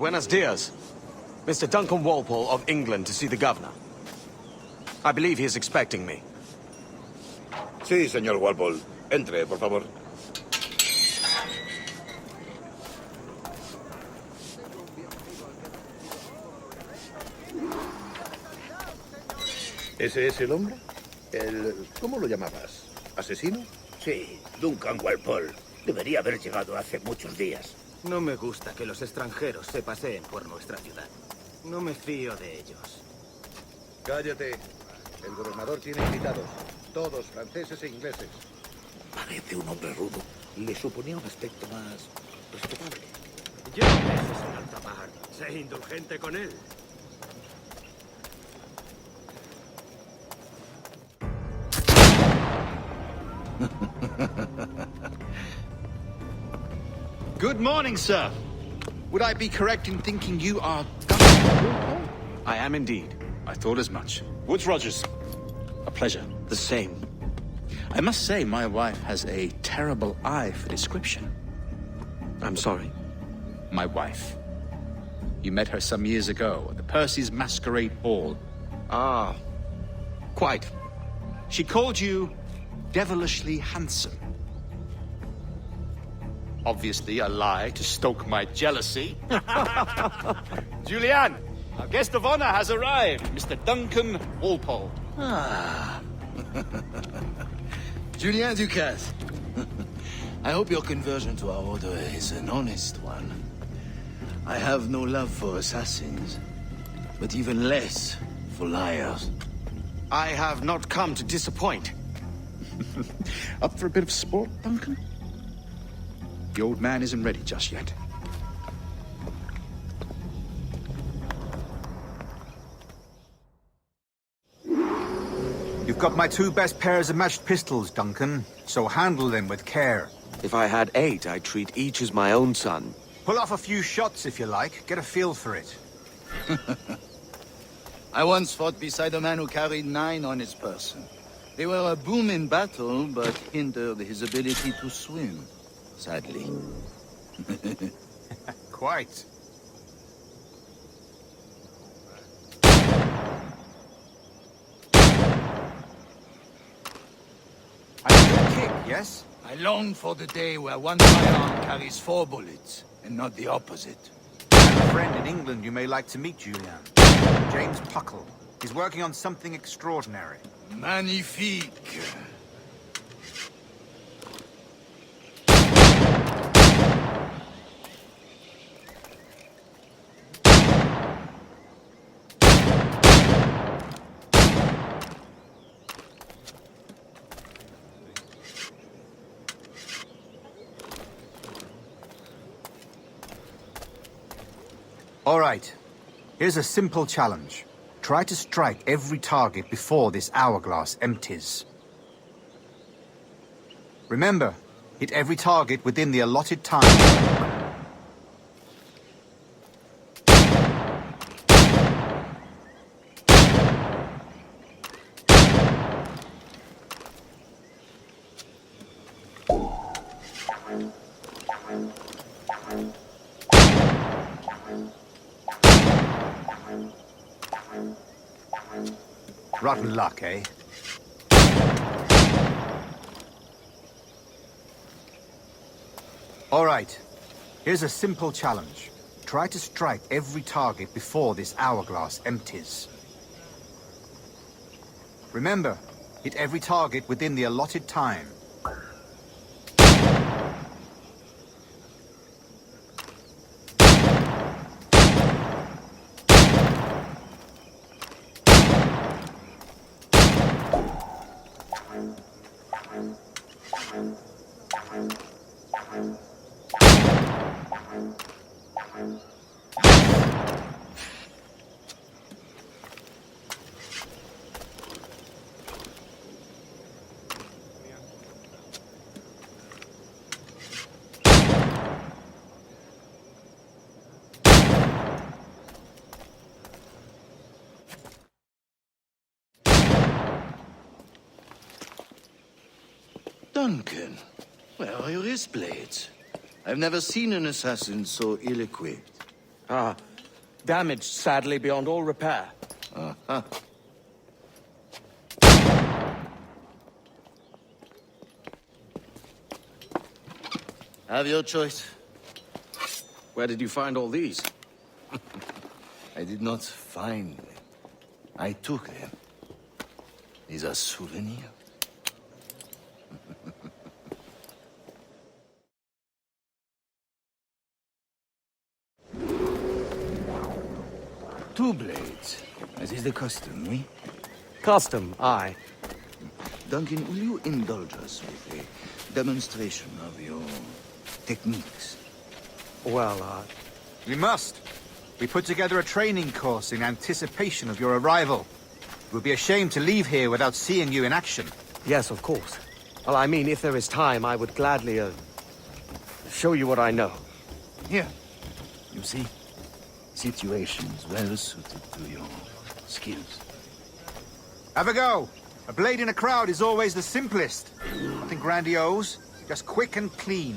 Buenos dias. Mr. Duncan Walpole of England to see the governor. I believe he is expecting me. Sí, señor Walpole. Entre, por favor. ¿Ese es el hombre? ¿Cómo lo llamabas? ¿Asesino? Sí, Duncan Walpole. Debería haber llegado hace muchos días. No me gusta que los extranjeros se paseen por nuestra ciudad. No me fío de ellos. Cállate. El gobernador tiene invitados. Todos franceses e ingleses. Parece un hombre rudo. Le suponía un aspecto más respetable. Yo, ese señor Tapar, sé indulgente con él. Good morning, sir. Would I be correct in thinking you are Duncan Walpole? I am indeed. I thought as much. Woods Rogers. A pleasure. The same. I must say, my wife has a terrible eye for description. I'm sorry. My wife. You met her some years ago at the Percy's Masquerade Ball. Ah, quite. She called you devilishly handsome. Obviously a lie to stoke my jealousy. Julianne, our guest of honor has arrived, Mr. Duncan Walpole. Ah. Julien Ducasse. I hope your conversion to our order is an honest one. I have no love for assassins, but even less for liars. I have not come to disappoint. Up for a bit of sport, Duncan? The old man isn't ready just yet. You've got my two best pairs of matched pistols, Duncan, so handle them with care. If I had 8, I'd treat each as my own son. Pull off a few shots if you like, get a feel for it. I once fought beside a man who carried 9 on his person. They were a boom in battle, but hindered his ability to swim, sadly. Quite. I can kick, yes? I long for the day where one firearm carries 4 bullets, and not the opposite. I have a friend in England you may like to meet, Julian. James Puckle. He's working on something extraordinary. Magnifique. All right. Here's a simple challenge. Try to strike every target before this hourglass empties. Remember, hit every target within the allotted time. Rotten luck, eh? All right. Here's a simple challenge. Try to strike every target before this hourglass empties. Remember, hit every target within the allotted time. Duncan, where are your wrist blades? I've never seen an assassin so ill-equipped. Damaged, sadly, beyond all repair. Have your choice. Where did you find all these? I did not find them. I took them. These are souvenirs. Two blades, as is the custom, oui? Custom, aye. Duncan, will you indulge us with a demonstration of your techniques? Well, We must. We put together a training course in anticipation of your arrival. It would be a shame to leave here without seeing you in action. yes, of course. Well, I mean, if there is time, I would gladly, show you what I know. Here. You see? Situations well suited to your skills. Have a go. A blade in a crowd is always the simplest. Nothing grandiose, just quick and clean.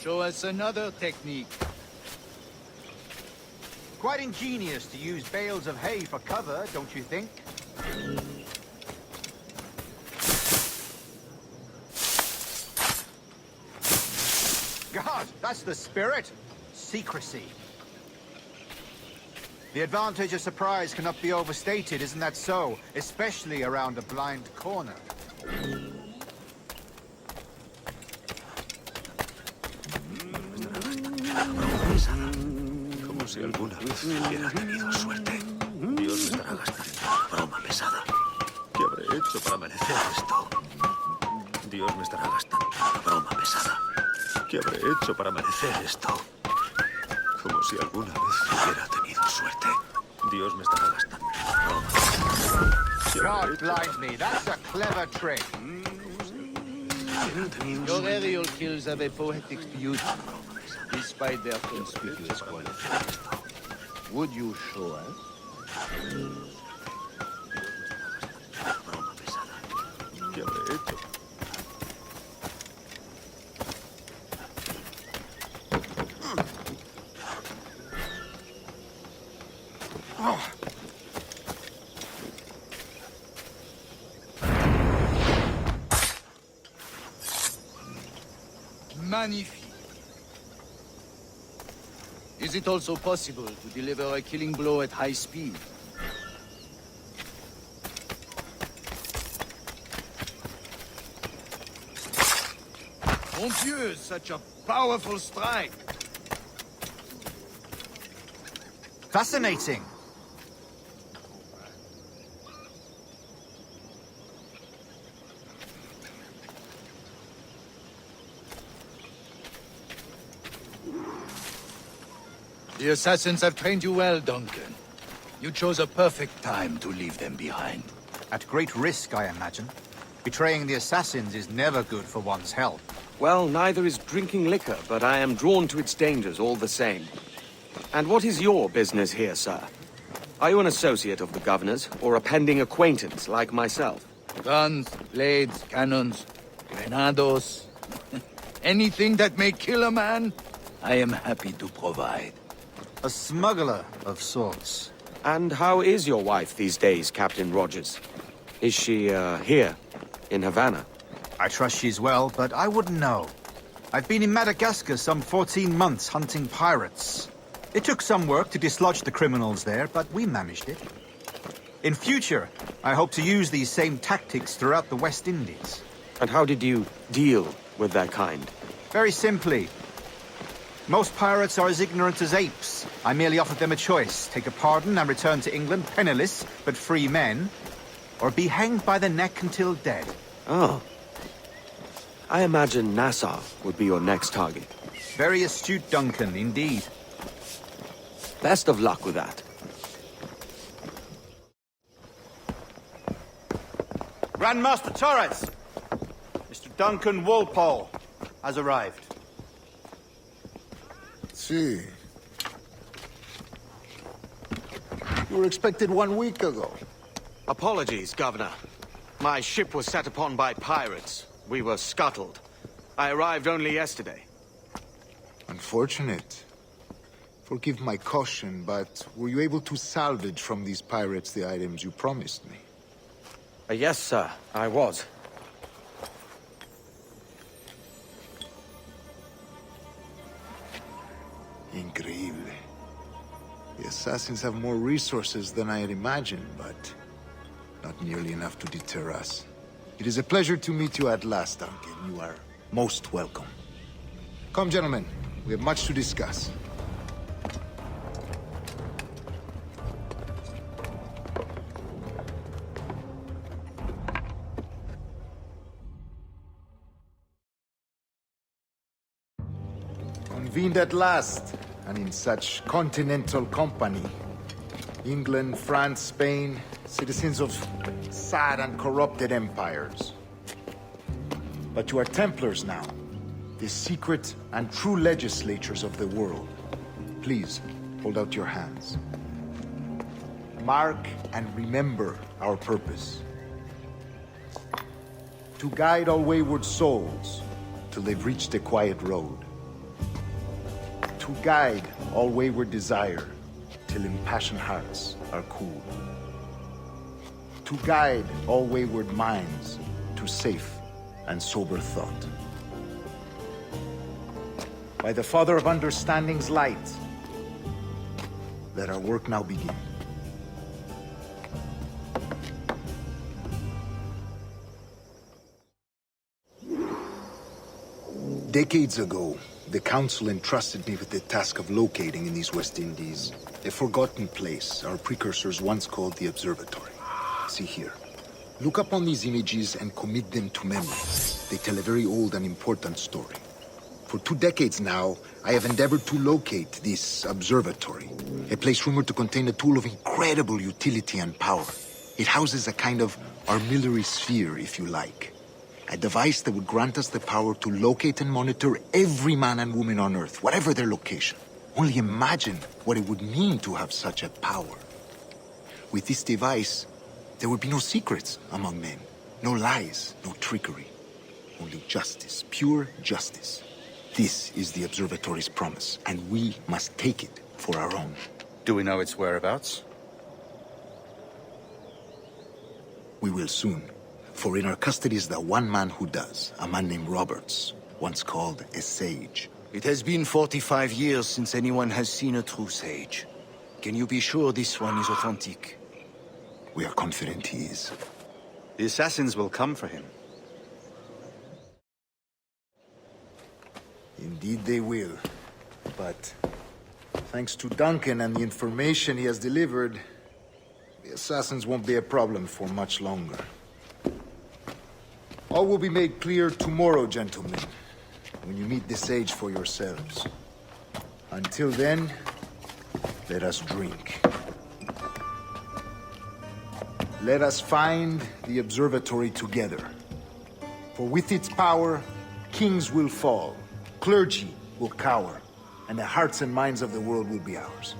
Show us another technique. Quite ingenious to use bales of hay for cover, don't you think? God, that's the spirit. Secrecy. The advantage of surprise cannot be overstated, isn't that so? Especially around a blind corner. Como si alguna vez hubiera tenido suerte. Dios me estará gastando broma pesada. ¿Qué habré hecho para merecer esto? Dios me estará gastando broma pesada. ¿Qué habré hecho para merecer esto? Como si alguna vez hubiera tenido suerte. Dios me estará gastando broma pesada. ¿Qué habré God hecho blind me, that's a clever trick. Your aerial kills have a poetic beauty, despite their conspicuous quality. Would you show us? broma pesada? ¿Qué habré hecho? Magnifique. Is it also possible to deliver a killing blow at high speed? Mon Dieu, such a powerful strike! Fascinating. The assassins have trained you well, Duncan. You chose a perfect time to leave them behind. At great risk, I imagine. Betraying the assassins is never good for one's health. Well, neither is drinking liquor, but I am drawn to its dangers all the same. And what is your business here, sir? Are you an associate of the governor's, or a pending acquaintance like myself? Guns, blades, cannons, grenados. Anything that may kill a man, I am happy to provide. A smuggler of sorts. And how is your wife these days, Captain Rogers? Is she, here, in Havana? I trust she's well, but I wouldn't know. I've been in Madagascar some 14 months hunting pirates. It took some work to dislodge the criminals there, but we managed it. In future, I hope to use these same tactics throughout the West Indies. And how did you deal with that kind? Very simply. Most pirates are as ignorant as apes. I merely offered them a choice. Take a pardon and return to England penniless, but free men. Or be hanged by the neck until dead. Oh. I imagine Nassau would be your next target. Very astute, Duncan, indeed. Best of luck with that. Grandmaster Torres! Duncan Walpole has arrived. See. You were expected 1 week ago. Apologies, Governor. My ship was set upon by pirates. We were scuttled. I arrived only yesterday. Unfortunate. Forgive my caution, but were you able to salvage from these pirates the items you promised me? Yes, sir, I was. Increíble. The assassins have more resources than I had imagined, but not nearly enough to deter us. It is a pleasure to meet you at last, Duncan. You are most welcome. Come, gentlemen. We have much to discuss. Convened at last, and in such continental company. England, France, Spain, citizens of sad and corrupted empires. But you are Templars now, the secret and true legislatures of the world. Please, hold out your hands. Mark and remember our purpose. To guide all wayward souls till they've reached a quiet road. To guide all wayward desire till impassioned hearts are cooled. To guide all wayward minds to safe and sober thought. By the Father of Understanding's light, let our work now begin. Decades ago, the Council entrusted me with the task of locating in these West Indies a forgotten place our precursors once called the Observatory. See here. Look upon these images and commit them to memory. They tell a very old and important story. For 2 decades now, I have endeavored to locate this observatory, a place rumored to contain a tool of incredible utility and power. It houses a kind of armillary sphere, if you like. A device that would grant us the power to locate and monitor every man and woman on Earth, whatever their location. Only imagine what it would mean to have such a power. With this device, there would be no secrets among men, no lies, no trickery. Only justice, pure justice. This is the observatory's promise, and we must take it for our own. Do we know its whereabouts? We will soon. For in our custody is the one man who does, a man named Roberts, once called a sage. It has been 45 years since anyone has seen a true sage. Can you be sure this one is authentic? We are confident he is. The assassins will come for him. Indeed they will. But thanks to Duncan and the information he has delivered, the assassins won't be a problem for much longer. All will be made clear tomorrow, gentlemen, when you meet the sage for yourselves. Until then, let us drink. Let us find the observatory together. For with its power, kings will fall, clergy will cower, and the hearts and minds of the world will be ours.